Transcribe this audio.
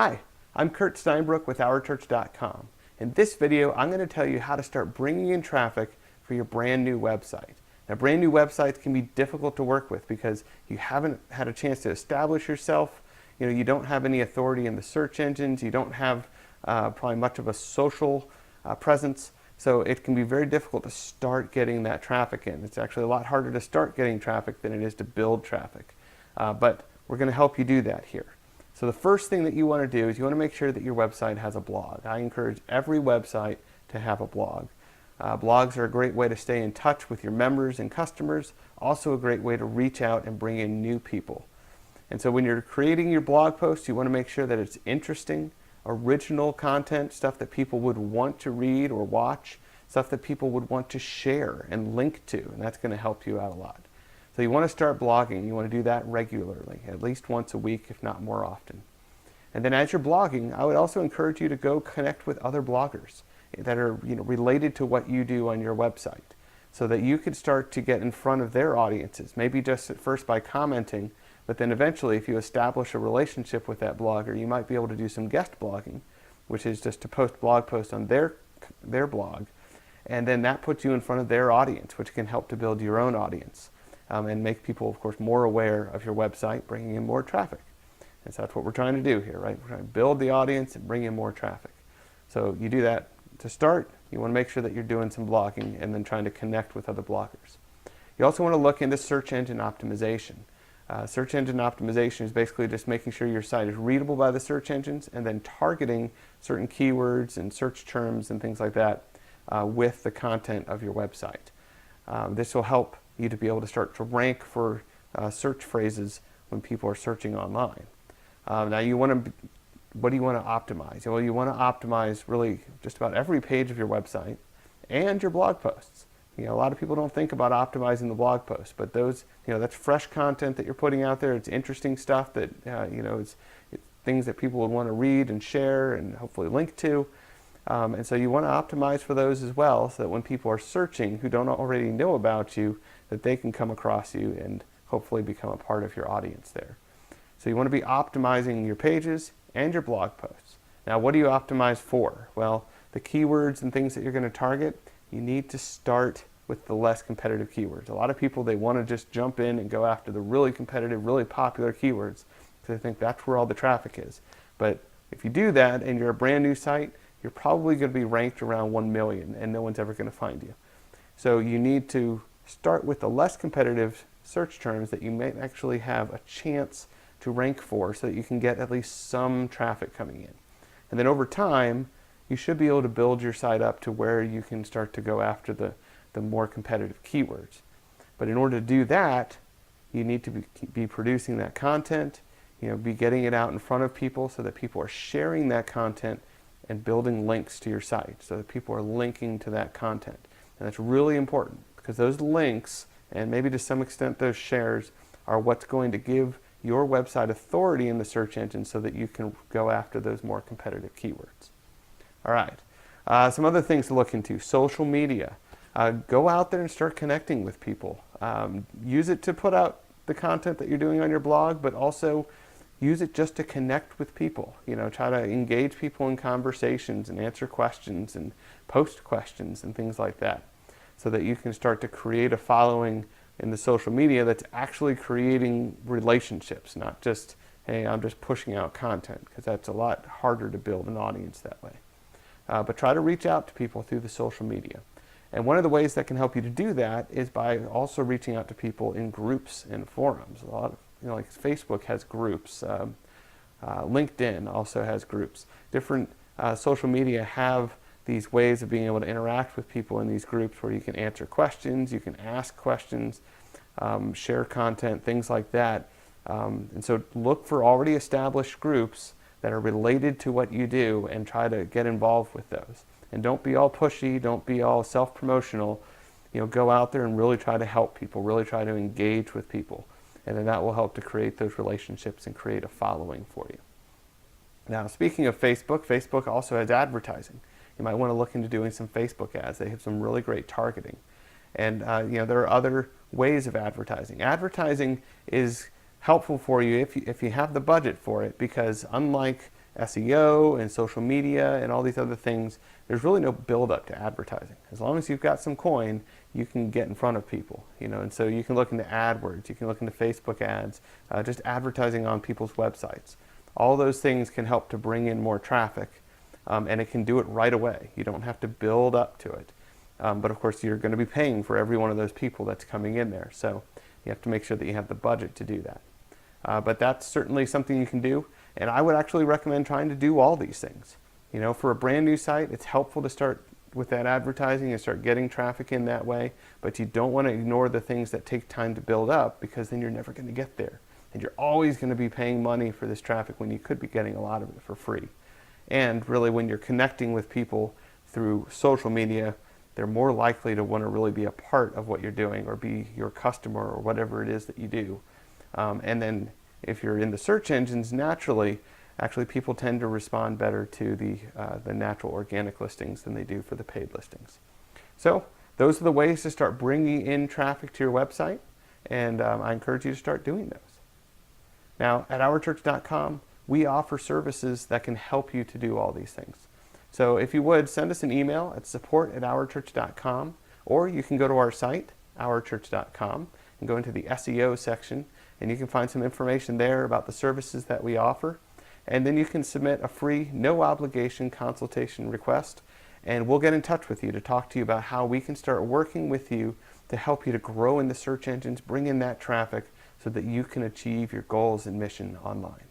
Hi, I'm Kurt Steinbrook with OurChurch.com. In this video, I'm going to tell you how to start bringing in traffic for your brand new website. Now, brand new websites can be difficult to work with because you haven't had a chance to establish yourself. You don't have any authority in the search engines. You don't have probably much of a social presence. So it can be very difficult to start getting that traffic in. It's actually a lot harder to start getting traffic than it is to build traffic. But we're going to help you do that here. So the first thing that you want to do is you want to make sure that your website has a blog. I encourage every website to have a blog. Blogs are a great way to stay in touch with your members and customers, also a great way to reach out and bring in new people. And so when you're creating your blog post, you want to make sure that it's interesting, original content, stuff that people would want to read or watch, stuff that people would want to share and link to, and that's going to help you out a lot. So you want to start blogging. You want to do that regularly, at least once a week, if not more often. And then as you're blogging, I would also encourage you to go connect with other bloggers that are related to what you do on your website, so that you could start to get in front of their audiences, maybe just at first by commenting, but then eventually if you establish a relationship with that blogger, you might be able to do some guest blogging, which is just to post blog posts on their blog, and then that puts you in front of their audience, which can help to build your own audience. And make people, of course, more aware of your website, bringing in more traffic. And so that's what we're trying to do here, right? We're trying to build the audience and bring in more traffic. So you do that to start. You want to make sure that you're doing some blogging and then trying to connect with other bloggers. You also want to look into search engine optimization. Search engine optimization is basically just making sure your site is readable by the search engines and then targeting certain keywords and search terms and things like that with the content of your website. This will help you to be able to start to rank for search phrases when people are searching online. Now what do you want to optimize? Well, you want to optimize really just about every page of your website and your blog posts. A lot of people don't think about optimizing the blog posts, but those, that's fresh content that you're putting out there. It's interesting stuff that, it's things that people would want to read and share and hopefully link to. And so you want to optimize for those as well, so that when people are searching who don't already know about you, that they can come across you and hopefully become a part of your audience there. So you want to be optimizing your pages and your blog posts. Now, what do you optimize for? Well, the keywords and things that you're going to target, you need to start with the less competitive keywords. A lot of people, they want to just jump in and go after the really competitive, really popular keywords because they think that's where all the traffic is. But if you do that and you're a brand new site, you're probably going to be ranked around 1 million and no one's ever going to find you. So you need to start with the less competitive search terms that you may actually have a chance to rank for, so that you can get at least some traffic coming in. And then over time, you should be able to build your site up to where you can start to go after the more competitive keywords. But in order to do that, you need to be producing that content, be getting it out in front of people so that people are sharing that content and building links to your site so that people are linking to that content. And that's really important because those links, and maybe to some extent those shares, are what's going to give your website authority in the search engine so that you can go after those more competitive keywords. All right, some other things to look into. Social media. Go out there and start connecting with people. Use it to put out the content that you're doing on your blog, but also use it just to connect with people. Try to engage people in conversations and answer questions and post questions and things like that, so that you can start to create a following in the social media that's actually creating relationships, not just, hey, I'm just pushing out content, because that's a lot harder to build an audience that way. But try to reach out to people through the social media. And one of the ways that can help you to do that is by also reaching out to people in groups and forums. A lot of, like Facebook has groups, LinkedIn also has groups. Different social media have these ways of being able to interact with people in these groups where you can answer questions, you can ask questions, share content, things like that. And so look for already established groups that are related to what you do and try to get involved with those. And don't be all pushy, don't be all self-promotional. Go out there and really try to help people, really try to engage with people. And then that will help to create those relationships and create a following for you. Now, speaking of Facebook, Facebook also has advertising. You might want to look into doing some Facebook ads. They have some really great targeting. And there are other ways of advertising. Advertising is helpful for you if you have the budget for it, because unlike SEO and social media and all these other things, there's really no build up to advertising. As long as you've got some coin, you can get in front of people, and so you can look into AdWords, you can look into Facebook ads, just advertising on people's websites. All those things can help to bring in more traffic, and it can do it right away. You don't have to build up to it. But of course, you're going to be paying for every one of those people that's coming in there. So you have to make sure that you have the budget to do that. But that's certainly something you can do. And I would actually recommend trying to do all these things. For a brand new site, it's helpful to start with that advertising and start getting traffic in that way. But you don't want to ignore the things that take time to build up, because then you're never going to get there. And you're always going to be paying money for this traffic when you could be getting a lot of it for free. And really, when you're connecting with people through social media, they're more likely to want to really be a part of what you're doing or be your customer or whatever it is that you do. And then if you're in the search engines, naturally, actually people tend to respond better to the natural organic listings than they do for the paid listings. So those are the ways to start bringing in traffic to your website, and I encourage you to start doing those. Now, at OurChurch.com, we offer services that can help you to do all these things. So if you would, send us an email at support@OurChurch.com, or you can go to our site, OurChurch.com, and go into the SEO section, and you can find some information there about the services that we offer. And then you can submit a free, no obligation consultation request, and we'll get in touch with you to talk to you about how we can start working with you to help you to grow in the search engines, bring in that traffic so that you can achieve your goals and mission online.